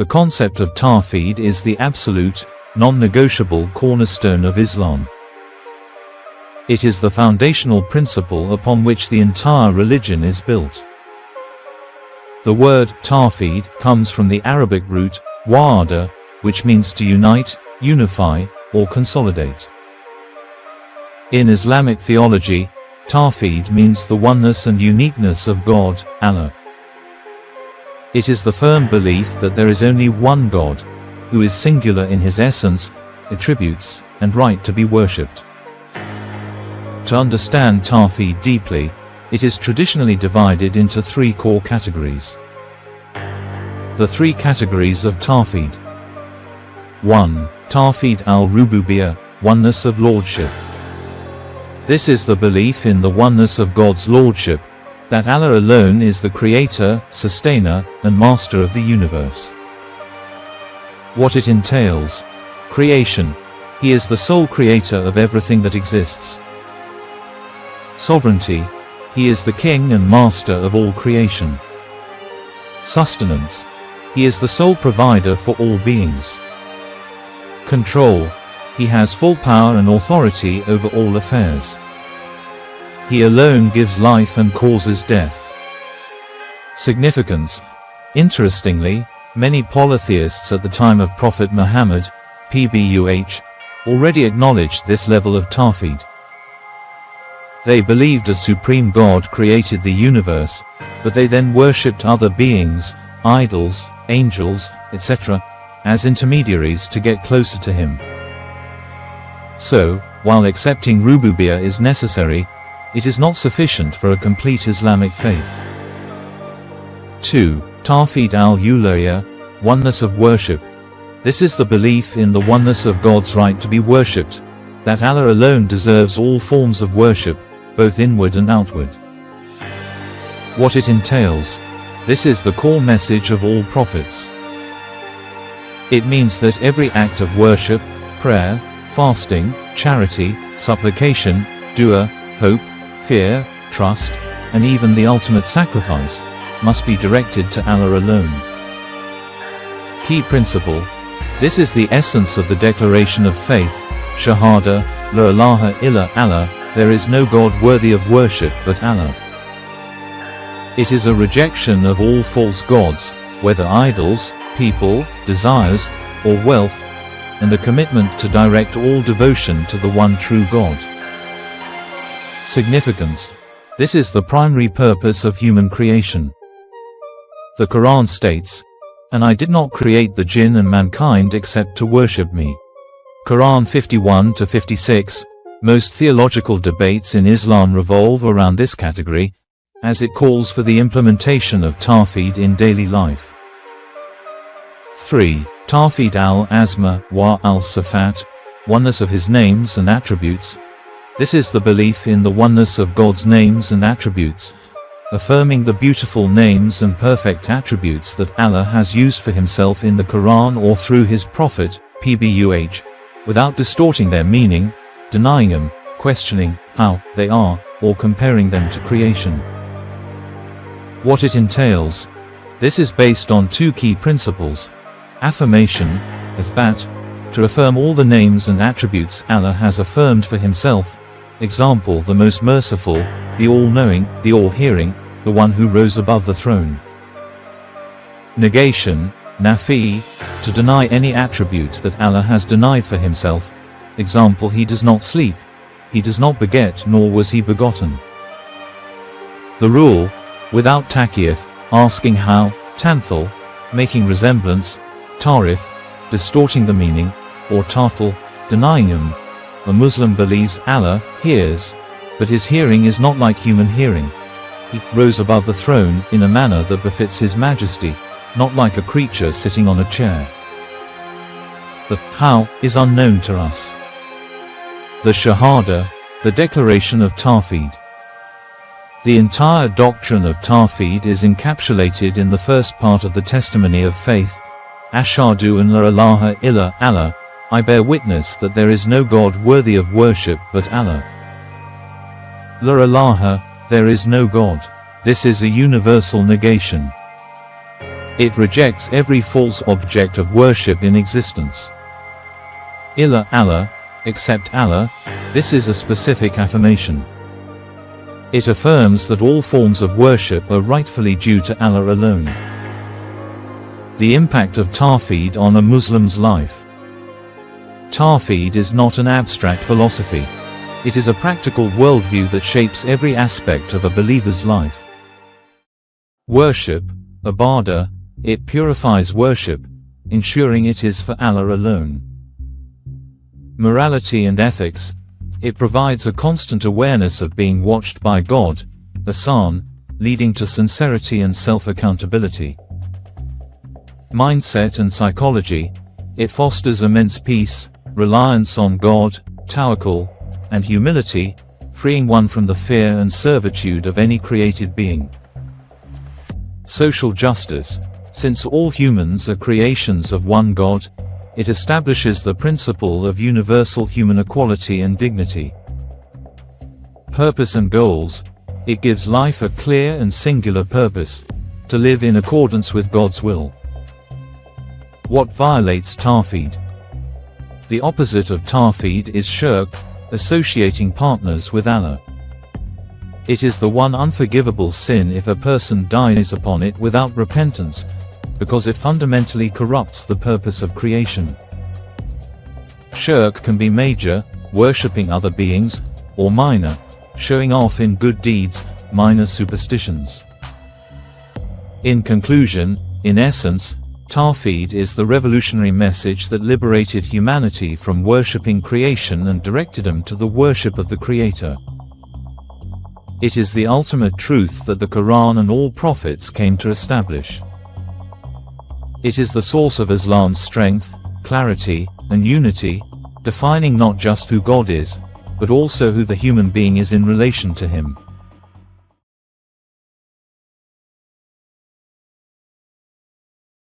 The concept of Tawhid is the absolute, non-negotiable cornerstone of Islam. It is the foundational principle upon which the entire religion is built. The word Tawhid comes from the Arabic root wa'ada, which means to unite, unify, or consolidate. In Islamic theology, Tawhid means the oneness and uniqueness of God, Allah. It is the firm belief that there is only one God, who is singular in his essence, attributes, and right to be worshipped. To understand Tawhid deeply, it is traditionally divided into three core categories. The three categories of Tawhid. 1. Tawhid al-Rububiyyah, oneness of lordship. This is the belief in the oneness of God's lordship, that Allah alone is the creator, sustainer, and master of the universe. What it entails: creation. He is the sole creator of everything that exists. Sovereignty. He is the king and master of all creation. Sustenance. He is the sole provider for all beings. Control. He has full power and authority over all affairs. He alone gives life and causes death. Significance. Interestingly, many polytheists at the time of Prophet Muhammad, PBUH, already acknowledged this level of Tawhid. They believed a supreme God created the universe, but they then worshipped other beings, idols, angels, etc., as intermediaries to get closer to him. So, while accepting Rububiyyah is necessary, it is not sufficient for a complete Islamic faith. 2. Tawhid al-Uluhiyyah, oneness of worship. This is the belief in the oneness of God's right to be worshipped, that Allah alone deserves all forms of worship, both inward and outward. What it entails: this is the core message of all prophets. It means that every act of worship, prayer, fasting, charity, supplication, dua, hope, fear, trust, and even the ultimate sacrifice, must be directed to Allah alone. Key principle: this is the essence of the declaration of faith, Shahada, La ilaha illa Allah, there is no God worthy of worship but Allah. It is a rejection of all false gods, whether idols, people, desires, or wealth, and a commitment to direct all devotion to the one true God. Significance: this is the primary purpose of human creation. The Quran states, "And I did not create the jinn and mankind except to worship me." Quran 51-56. Most theological debates in Islam revolve around this category, as it calls for the implementation of Tawhid in daily life. 3. Tawhid al-Asma wa al-Sifat, oneness of his names and attributes. This is the belief in the oneness of God's names and attributes, affirming the beautiful names and perfect attributes that Allah has used for himself in the Quran or through his Prophet, PBUH, without distorting their meaning, denying them, questioning how they are, or comparing them to creation. What it entails: this is based on two key principles: affirmation, ithbat, to affirm all the names and attributes Allah has affirmed for himself, example the most merciful, the all-knowing, the all-hearing, the one who rose above the throne. Negation, nafi, to deny any attribute that Allah has denied for himself, example he does not sleep, he does not beget nor was he begotten. The rule, without taqiyif, asking how, tanthal, making resemblance, tarif, distorting the meaning, or tartal, denying him. A Muslim believes Allah hears, but his hearing is not like human hearing. He rose above the throne in a manner that befits his majesty, not like a creature sitting on a chair. The how is unknown to us. The Shahada, the declaration of Tawhid. The entire doctrine of Tawhid is encapsulated in the first part of the testimony of faith, Ashhadu an la ilaha illa Allah, I bear witness that there is no God worthy of worship but Allah. La ilaha, there is no God. This is a universal negation. It rejects every false object of worship in existence. Illa Allah, except Allah, this is a specific affirmation. It affirms that all forms of worship are rightfully due to Allah alone. The impact of Tawhid on a Muslim's life. Tawhid is not an abstract philosophy. It is a practical worldview that shapes every aspect of a believer's life. Worship, ibadah, it purifies worship, ensuring it is for Allah alone. Morality and ethics, it provides a constant awareness of being watched by God, ihsan, leading to sincerity and self-accountability. Mindset and psychology, it fosters immense peace, reliance on God, tawakkul, and humility, freeing one from the fear and servitude of any created being. Social justice, since all humans are creations of one God, it establishes the principle of universal human equality and dignity. Purpose and goals, it gives life a clear and singular purpose, to live in accordance with God's will. What violates Tawhid? The opposite of Tawhid is shirk, associating partners with Allah. It is the one unforgivable sin if a person dies upon it without repentance, because it fundamentally corrupts the purpose of creation. Shirk can be major, worshipping other beings, or minor, showing off in good deeds, minor superstitions. In conclusion, in essence, Tawhid is the revolutionary message that liberated humanity from worshipping creation and directed them to the worship of the Creator. It is the ultimate truth that the Quran and all prophets came to establish. It is the source of Islam's strength, clarity, and unity, defining not just who God is, but also who the human being is in relation to Him.